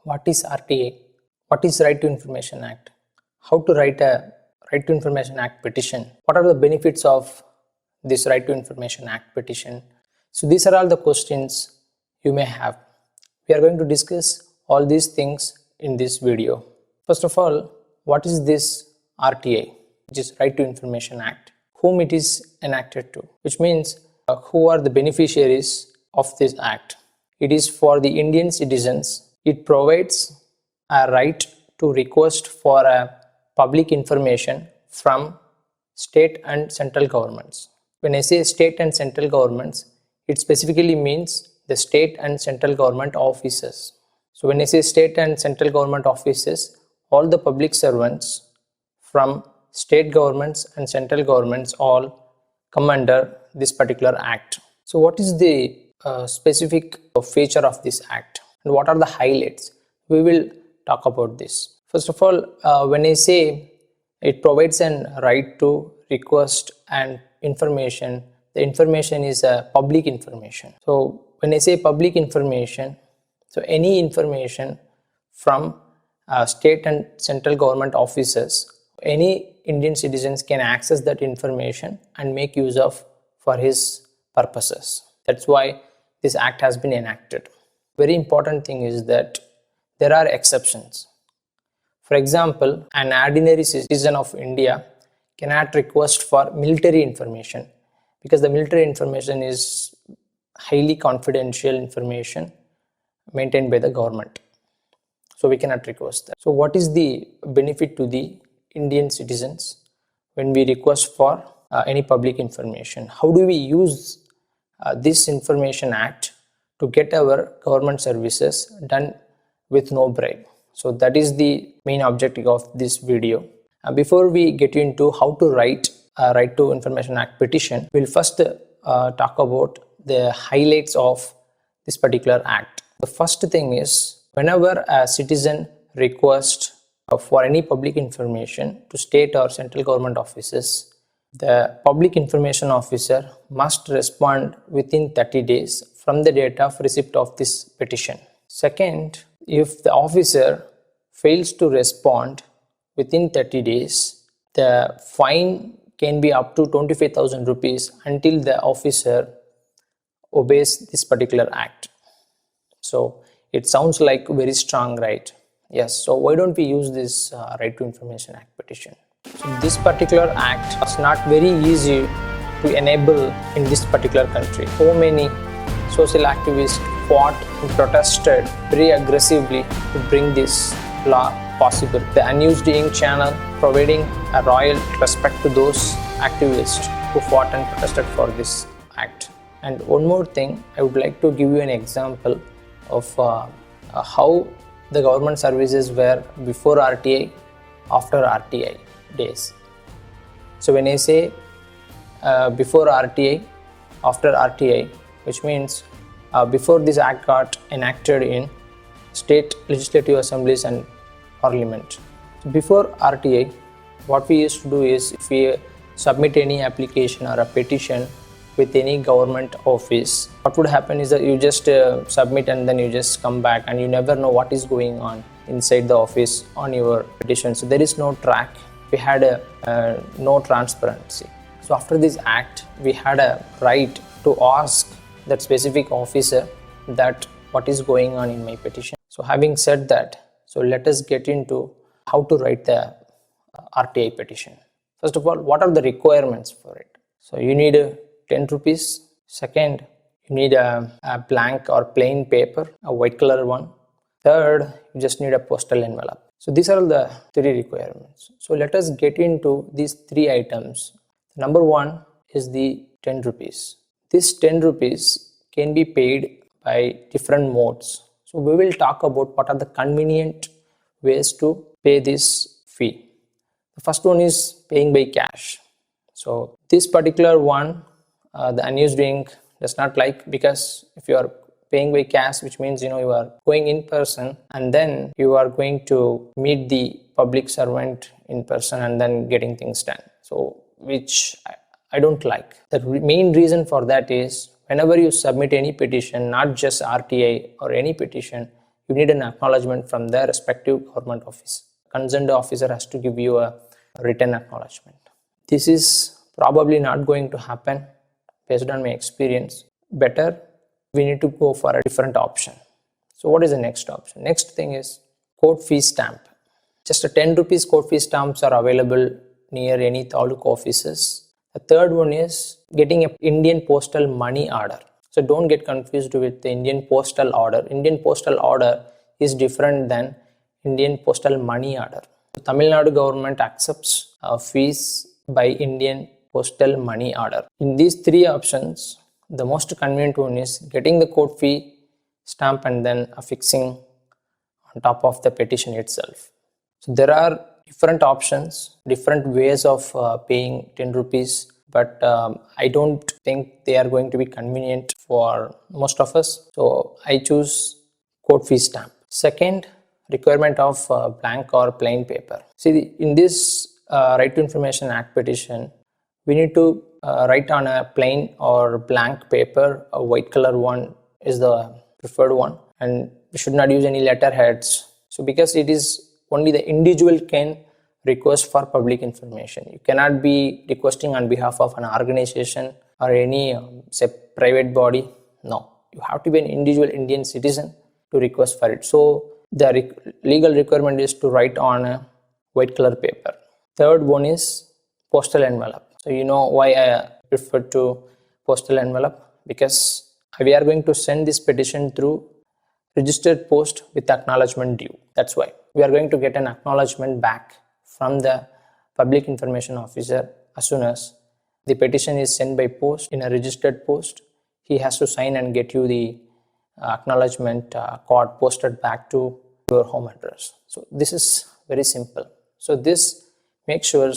What is RTA? What is Right to Information Act? How to write a Right to Information Act petition? What are the benefits of this Right to Information Act petition? So these are all the questions you may have. We are going to discuss all these things in this video. First of all, what is this RTA, which is Right to Information Act? Whom it is enacted to, which means who are the beneficiaries of this act? It is for the Indian citizens. It provides a right to request for a public information from state and central governments. When I say state and central governments, it specifically means the state and central government offices. So when I say state and central government offices, all the public servants from state governments and central governments all come under this particular act. So what is the specific feature of this act and what are the highlights? We will talk about this. First of all, when I say it provides a right to request and information, the information is a public information. So when I say public information, so any information from state and central government offices, any Indian citizens can access that information and make use of for his purposes. That's why this act has been enacted. Very important thing is that there are exceptions. For example, an ordinary citizen of India cannot request for military information because the military information is highly confidential information maintained by the government. So we cannot request that. So what is the benefit to the Indian citizens when we request for any public information? How do we use this Information Act to get our government services done with no bribe? So that is the main objective of this video. Before we get into how to write a Right to Information Act petition, we'll first talk about the highlights of this particular act. The first thing is, whenever a citizen requests for any public information to state or central government offices, the public information officer must respond within 30 days from the date of receipt of this petition. Second, if the officer fails to respond within 30 days, the fine can be up to 25,000 rupees until the officer obeys this particular act. So it sounds like very strong, right? Yes, so why don't we use this Right to Information Act petition? So this particular act was not very easy to enable in this particular country. So many social activists fought and protested very aggressively to bring this law possible. The Unused Ink channel providing a royal respect to those activists who fought and protested for this act. And one more thing, I would like to give you an example of how the government services were before RTA, after RTA days. So when I say before RTA, after RTA, which means before this act got enacted in state legislative assemblies and parliament. So before RTA, what we used to do is, if we submit any application or a petition with any government office, what would happen is that you just submit and then you just come back and you never know what is going on inside the office on your petition. So there is no track. We had no transparency. So after this act, we had a right to ask that specific officer that what is going on in my petition. So having said that, so let us get into how to write the RTA petition. First of all, what are the requirements for it? So you need 10 rupees. Second, you need a blank or plain paper, a white color one. Third, you just need a postal envelope. So these are the three requirements. So let us get into these three items. Number one is the 10 rupees. This 10 rupees can be paid by different modes. So we will talk about what are the convenient ways to pay this fee. The first one is paying by cash. So this particular one, the Unused Ink does not like, because if you are paying by cash, which means you are going in person and then you are going to meet the public servant in person and then getting things done. So which I don't like. The main reason for that is, whenever you submit any petition, not just RTA or any petition, you need an acknowledgement from the respective government office. Concerned officer has to give you a written acknowledgement. This is probably not going to happen based on my experience. Better, we need to go for a different option. So what is the next option? Next thing is court fee stamp. Just a 10 rupees court fee stamps are available near any taluk offices. The third one is getting an Indian postal money order. So don't get confused with the Indian postal order. Indian postal order is different than Indian postal money order. The Tamil Nadu government accepts fees by Indian postal money order. In these three options, the most convenient one is getting the court fee stamp and then affixing on top of the petition itself. So there are different options, different ways of paying 10 rupees, but I don't think they are going to be convenient for most of us. So I choose court fee stamp. Second, requirement of blank or plain paper. See, in this Right to Information Act petition, we need to write on a plain or blank paper. A white color one is the preferred one, and we should not use any letterheads. So because it is only the individual can request for public information. You cannot be requesting on behalf of an organization or any say private body. No, you have to be an individual Indian citizen to request for it. So the legal requirement is to write on a white color paper. Third one is postal envelope. So you know why I prefer to postal envelope, because we are going to send this petition through registered post with acknowledgement due. That's why we are going to get an acknowledgement back from the public information officer as soon as the petition is sent by post in a registered post. He has to sign and get you the acknowledgement card posted back to your home address. So this is very simple. So this makes sure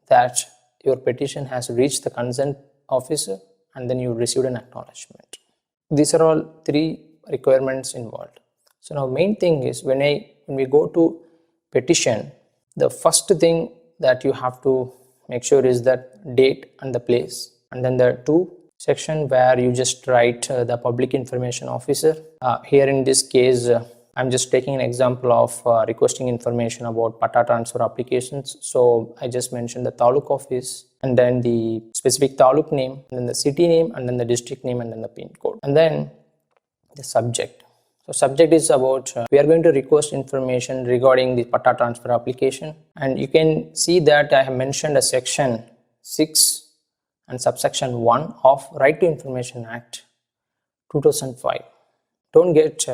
that your petition has reached the concerned officer and then you received an acknowledgement. These are all three requirements involved. So now main thing is when we go to petition, the first thing that you have to make sure is that date and the place, and then the two section where you just write the public information officer. Here in this case, I'm just taking an example of requesting information about Patta transfer applications. So I just mentioned the taluk office and then the specific taluk name, and then the city name, and then the district name, and then the pin code, and then the subject. So subject is about we are going to request information regarding the Patta transfer application, and you can see that I have mentioned a section 6 and subsection 1 of Right to Information Act 2005. Don't get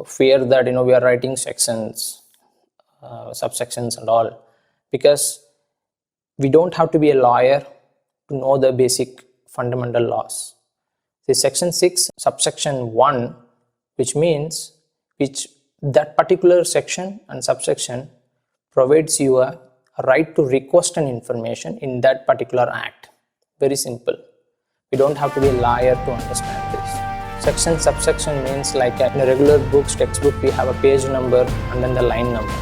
fear that we are writing sections, subsections and all, because we don't have to be a lawyer to know the basic fundamental laws. The section 6 subsection 1, which means that particular section and subsection provides you a right to request an information in that particular act. Very simple. We don't have to be a lawyer to understand this. Section subsection means like in a regular books, textbook, we have a page number and then the line number.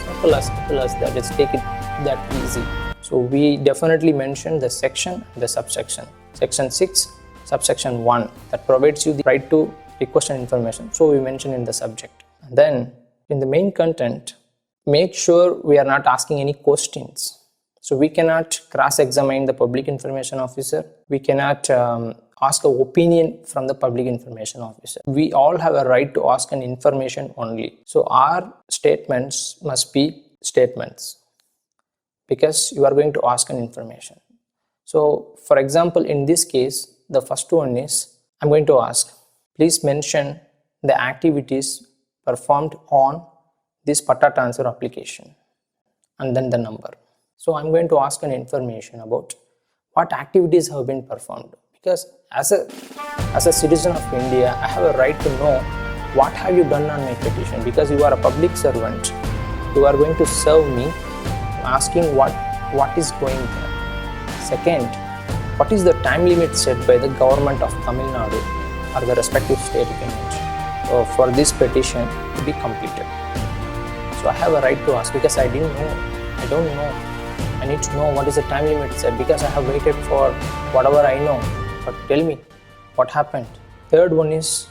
Simple as that. Let's take it that easy. So we definitely mentioned the section and the subsection. Section 6 subsection 1 that provides you the right to request an information. So we mentioned in the subject. And then in the main content, make sure we are not asking any questions. So we cannot cross-examine the public information officer. We cannot ask an opinion from the public information officer. We all have a right to ask an information only. So our statements must be statements because you are going to ask an information. So for example, in this case, the first one is I'm going to ask, please mention the activities performed on this Patta transfer application and then the number. So I'm going to ask an information about what activities have been performed, because as a citizen of India, I have a right to know what have you done on my petition, because you are a public servant. You are going to serve me. I'm asking what is going there. Second, what is the time limit set by the government of Tamil Nadu or the respective state you can mention for this petition to be completed. So I have a right to ask because I don't know. I need to know what is the time limit set because I have waited for whatever I know. But tell me what happened. Third one is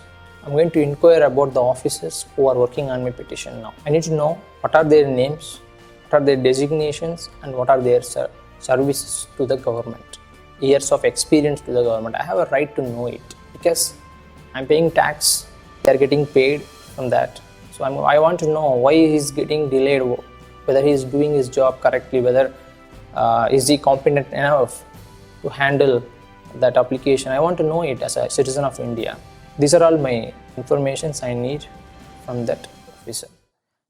I'm going to inquire about the officers who are working on my petition now. I need to know what are their names, what are their designations, and what are their services to the government, years of experience to the government. I have a right to know it because I'm paying tax, they're getting paid from that. So I want to know why he's getting delayed, whether he's doing his job correctly, whether is he competent enough to handle that application. I want to know it as a citizen of India. These are all my informations I need from that officer.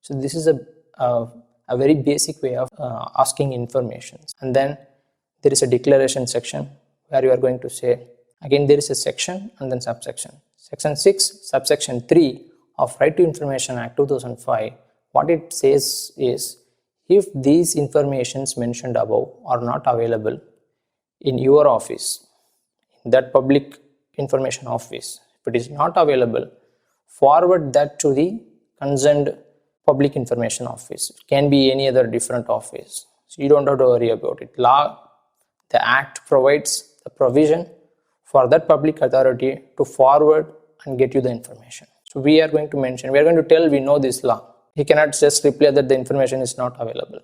So this is a very basic way of asking information. And then there is a declaration section where you are going to say, again there is a section and then subsection. Section 6, subsection 3 of Right to Information Act 2005, what it says is, if these informations mentioned above are not available in your office, in that public information office, if it is not available, forward that to the concerned public information office. It can be any other different office. So you don't have to worry about it. The Act provides the provision for that public authority to forward and get you the information. So we are going to mention, we are going to tell we know this law. He cannot just reply that the information is not available.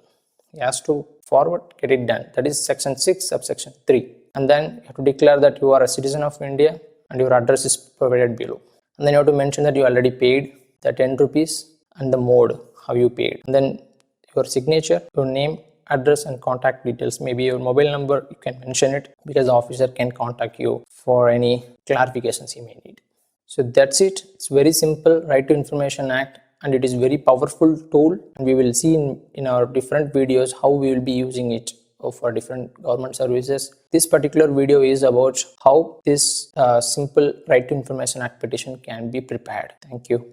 He has to forward, get it done. That is section 6, subsection 3. And then you have to declare that you are a citizen of India and your address is provided below. And then you have to mention that you already paid the 10 rupees and the mode, how you paid. And then your signature, your name, address and contact details, maybe your mobile number, you can mention it because the officer can contact you for any clarifications he may need. So that's it. It's very simple Right to Information Act, and it is very powerful tool, and we will see in our different videos how we will be using it for different government services. This particular video is about how this simple Right to Information Act petition can be prepared. Thank you.